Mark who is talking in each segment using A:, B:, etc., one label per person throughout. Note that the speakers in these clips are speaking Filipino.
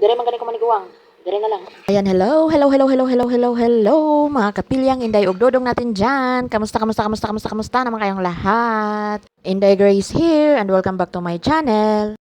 A: Dire man gani ko maniguang. Dire na lang.
B: Ayan, hello, mga kapilyang Inday ug Dodong natin dyan. Kamusta naman kayong lahat? Inday Grace here and welcome back to my channel.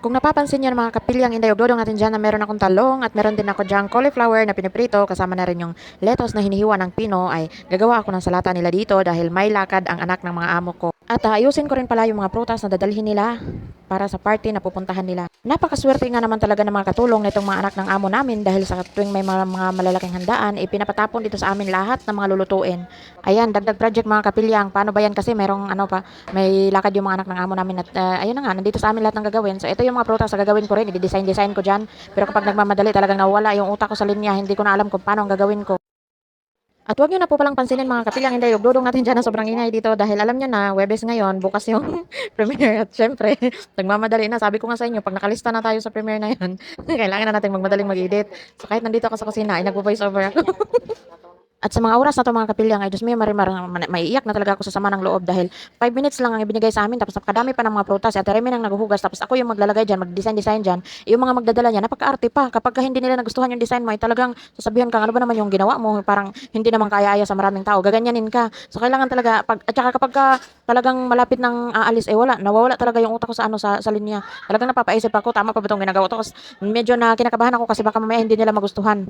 B: Kung napapansin niyo mga kapilyang Inday ug Dodong natin dyan na meron akong talong at meron din ako dyang cauliflower na piniprito kasama na rin yung lettuce na hinihiwa ng pino ay gagawa ako ng salata nila dito dahil may lakad ang anak ng mga amo ko. At ayusin ko rin pala yung mga prutas na dadalhin nila para sa party na pupuntahan nila. Napakaswerte nga naman talaga ng mga katulong nitong mga anak ng amo namin dahil sa tuwing may mga malalaking handaan, pinapatapon dito sa amin lahat ng mga lulutuin. Ayan, dagdag project mga kapilyang. Paano ba yan kasi merong may lakad yung mga anak ng amo namin at ayun na nga, nandito sa amin lahat ng gagawin. So ito yung mga prutas na gagawin ko rin, i-design ko dyan. Pero kapag nagmamadali talagang nawala yung utak ko sa linya, hindi ko na alam kung paano ang gagawin ko. At huwag nyo na po palang pansinin mga kapilyang Inday ug Dodong natin dyan na sobrang ingay dito dahil alam nyo na, Webes ngayon, bukas yung premiere at syempre, nagmamadali na. Sabi ko nga sa inyo, pag nakalista na tayo sa premiere na yun, kailangan na natin magmadaling mag-edit. So kahit nandito ako sa kusina, ay nagvo-voice over ako. At sa mga oras na to mga kapilyang ay Diyos mio marimar maiiyak na talaga ako sa sama ng loob dahil 5 minutes lang ang ibinigay sa amin tapos napakadami pa ng mga prutas at Remy nang naghuhugas tapos ako yung maglalagay diyan mag-design dyan yung mga magdadala niya napaka-arte pa kapag hindi nila nagustuhan yung design mo ay talagang sasabihan ka ano ba naman yung ginawa mo parang hindi naman kaya-aya sa maraming tao gaganyanin ka so kailangan talaga pag at saka kapag talagang malapit ng aalis wala nawawala talaga yung utak ko sa sa linya talagang napapaisip ako tama pa ba itong ginagawa to kasi medyo na kinakabahan ako kasi baka mamaya hindi nila magustuhan.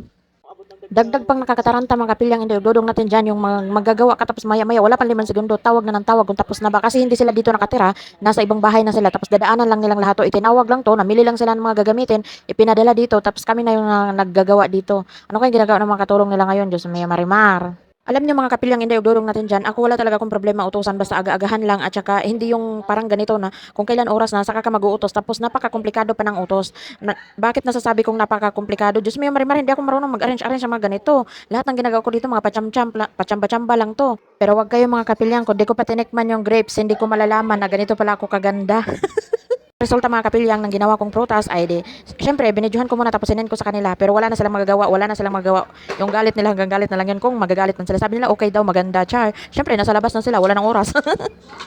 B: Dagdag pang nakakataranta mga kapilyang Inday ug Dodong natin dyan yung magagawa ka tapos maya-maya wala pang 5 segundo tawag na ng tawag kung tapos na ba kasi hindi sila dito nakatira nasa ibang bahay na sila tapos dadaanan lang nilang lahat to itinawag lang to namili lang sila ng mga gagamitin ipinadala dito tapos kami na yung naggagawa dito ano kaya ginagawa ng mga katulong nila ngayon Diyos may marimar. Alam niyo mga kapilyang Inday ug Dodong natin dyan, ako wala talaga akong problema utusan basta aga-agahan lang at saka hindi yung parang ganito na kung kailan oras na saka ka mag-uutos tapos napaka-komplikado pa ng utos. Bakit nasasabi kong napaka-komplikado? Diyos mo, marimar, hindi ako marunong mag-arrange sa mga ganito. Lahat ng ginagawa ko dito mga pachamba lang to. Pero wag kayo mga kapilyang, kung di ko pa tinikman yung grapes, hindi ko malalaman na ganito pala ako kaganda. Resulta mga kapilyang ng ginawa kong prutas ay di, syempre, binidyohan ko muna tapos sinin ko sa kanila. Pero wala na silang magagawa. Yung galit nila hanggang galit na lang yun kung magagalit man sila. Sabi nila, okay daw, maganda, char. Syempre, nasa labas na sila, wala nang oras.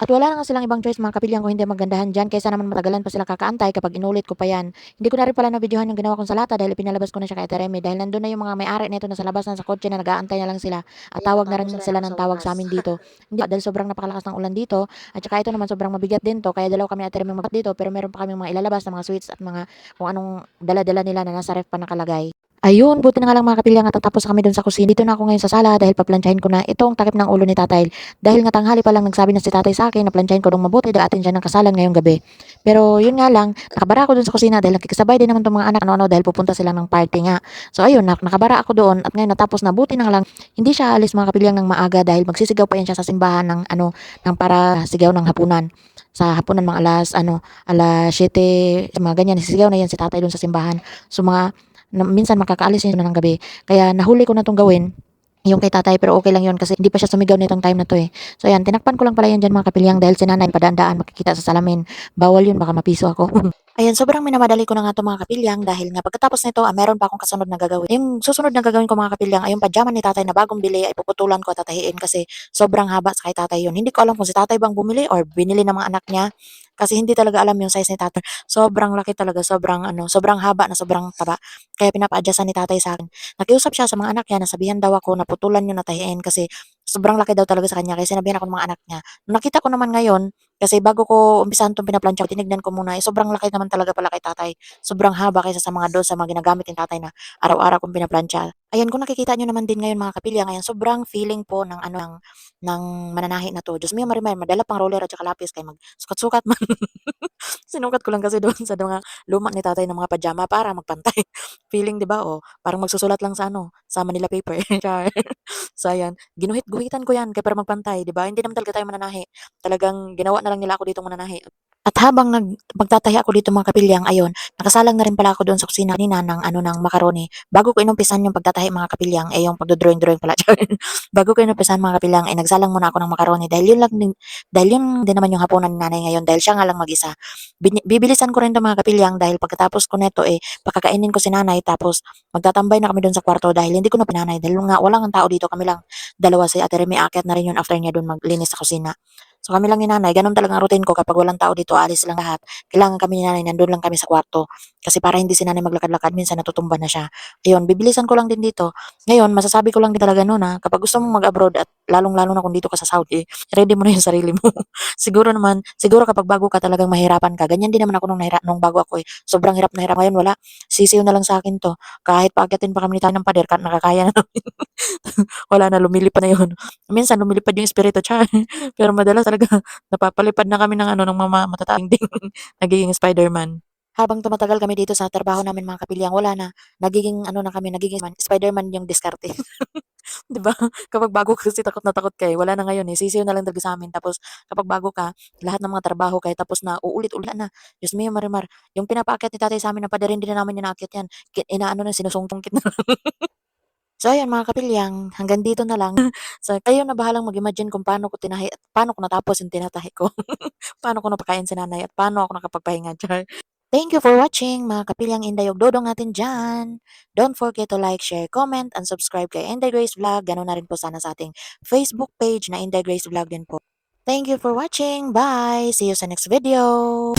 B: At wala na nga silang ibang choice mga kapilyang kung hindi magandahan dyan. Kaysa naman matagalan pa sila kakaantay kapag inulit ko pa yan. Hindi ko na rin pala na-videohan yung ginawa kong salata dahil pinalabas ko na siya kay Ate Remy. Dahil nandun na yung mga may-ari nito na sa labas na sa kotse na nag-aantay na lang sila. At tawag na rin sila ng tawag sa amin dito. Hindi dahil sobrang napakalakas ng ulan dito. At saka ito naman sobrang mabigat din to. Kaya dalaw kami ni Ate Remy mabat dito. Pero meron pa kami mga ilalabas na mga sweets at mga kung anong dala-dala nila na nasa ref pa nakalagay. Ayun, buti na nga lang mga kapilyang at tapos kami doon sa kusina. Dito na ako ngayon sa sala dahil paplantsahin ko na itong takip ng ulo ni tatay. Dahil nga tanghali pa lang nagsabi na si tatay sa akin na plantsahin ko dong mabuti dahil atin dyan ng kasalan ngayong gabi. Pero yun nga lang, nakabara ako doon sa kusina dahil nakikisabay din naman itong mga anak ano dahil pupunta sila ng party nga. So ayun, nakabara ako doon at ngayon natapos na buti na nga lang hindi siya alis mga kapilyang ng maaga dahil magsisigaw pa yan siya sa simbahan ng ng para sigaw ng hapunan sa hapunan mga alas 7 mga ganyan sisigaw na yan si tatay doon sa simbahan. So minsan makakaalis yun na ng gabi. Kaya nahuli ko na itong gawin, yung kay tatay, pero okay lang yun kasi hindi pa siya sumigaw nitong time na to eh. So ayan, tinakpan ko lang pala yan dyan mga kapilyang dahil si nanay padaan-daan makikita sa salamin. Bawal yun, baka mapiso ako. Ayan, sobrang minamadali ko na nga 'tong mga kapilyang dahil nga pagkatapos nito, meron pa akong kasunod na gagawin. Yung susunod na gagawin ko mga kapilyang ay yung pajama ni tatay na bagong bili ay puputulan ko at tatahiin kasi sobrang haba sa kay tatay yun. Hindi ko alam kung si tatay bang bumili or binili ng mga anak niya kasi hindi talaga alam yung size ni tatay. Sobrang laki talaga, sobrang haba na sobrang taba. Kaya pinapa-adjustan ni tatay sa akin. Nakiusap siya sa mga anak niya, nasabihan daw ako na putulan yung natahiin kasi sobrang laki daw talaga sa kanya. Kaya sinabihan ako ng mga anak niya. Nung nakita ko naman ngayon, kasi bago ko umpisahan 'tong pinaplantsa ko, tinignan ko muna, sobrang laki naman talaga pala kay tatay. Sobrang haba kaysa sa mga doon sa mga ginagamit ni tatay na araw-araw kong pinaplantsa. Ayan, kung nakikita niyo naman din ngayon mga kapilya, ngayon sobrang feeling po ng ng mananahi na 'to. Diyos mio marimar, madala pang roller at saka lapis kay magsukat-sukat man. Sinukat ko lang kasi doon sa mga luma ni tatay ng mga pajama para magpantay. Feeling 'di ba, oh, parang magsusulat lang sa sa Manila paper, char. So ayan, ginuhit-guhitan ko 'yan kaya para magpantay 'di ba? Hindi naman talaga tayo mananahi. Talagang ginawa na lang nila ako ditong mananahi. At habang magtatahi ako dito mga kapilyang, ayun, nakasalang na rin pala ako doon sa kusina kanina ng ng macaroni. Bago ko inumpisan yung pagtatahi mga kapilyang, yung pagdo-drawing-drawing pala. Bago ko inumpisan mga kapilyang, nagsalang muna ako ng macaroni dahil yun din naman yung hapunan ni nanay ngayon dahil siya nga lang mag-isa. Bibilisan ko rin 'to mga kapilyang dahil pagkatapos ko nito pakakainin ko si nanay tapos magtatambay na kami doon sa kwarto dahil hindi ko na pinanay dahil nga walang ang tao dito kami lang dalawa si Ate Remy aakyat na rin yun after niya doon maglinis sa kusina. So kami lang ni nanay, ganun talaga ang routine ko kapag walang tao dito, aalis silang lahat. Kailangan kami ni nanay, nandun lang kami sa kwarto. Kasi para hindi si nanay maglakad-lakad, minsan natutumba na siya. Ayun, bibilisan ko lang din dito. Ngayon, masasabi ko lang din talaga no na kapag gusto mong mag-abroad at lalong-lalo na kung dito ka sa Saudi, ready mo na yung sarili mo. Siguro naman, siguro kapag bago ka talagang mahirapan ka. Ganyan din naman ako nung bago ako eh. Sobrang hirap na hirap. Ngayon wala. Sisiw na lang sa akin to. Kahit paakyatin pa kami ni tayo ng pader, nakakaya na namin. Wala na, lumilipad na yun. Minsan lumilipad yung espiritu, char. Pero madalas talaga napapalipad na kami ng ano ng mga matataang ding nagiging Spider-Man. Habang tumatagal kami dito sa trabaho namin mga kapilyang, wala na. Nagiging ano na kami, nagiging Spider-Man yung diskarte. 'Di ba? Kapag bago ka kasi takot na takot ka eh. Wala na ngayon eh. Sisiw na lang talaga sa amin. Tapos kapag bago ka, lahat ng mga trabaho kahit tapos na uulit-ulit na. Diyos mio, Marimar. Yung pinapaakyat ni tatay sa amin na pader, hindi na namin inaakyat yan. Inaano na, sinusungkit na. So ayan mga kapilyang, hanggang dito na lang. So kayo na bahalang mag-imagine kung paano ko tinahi at paano ko natapos yung tinatahi ko. Paano ko napakain si nanay at paano ako nakapagpahinga, char. Thank you for watching mga kapilyang Inday ug Dodong natin dyan. Don't forget to like, share, comment, and subscribe kay Inday Grace Vlog. Ganun na rin po sana sa ating Facebook page na Inday Grace Vlog din po. Thank you for watching. Bye! See you sa next video!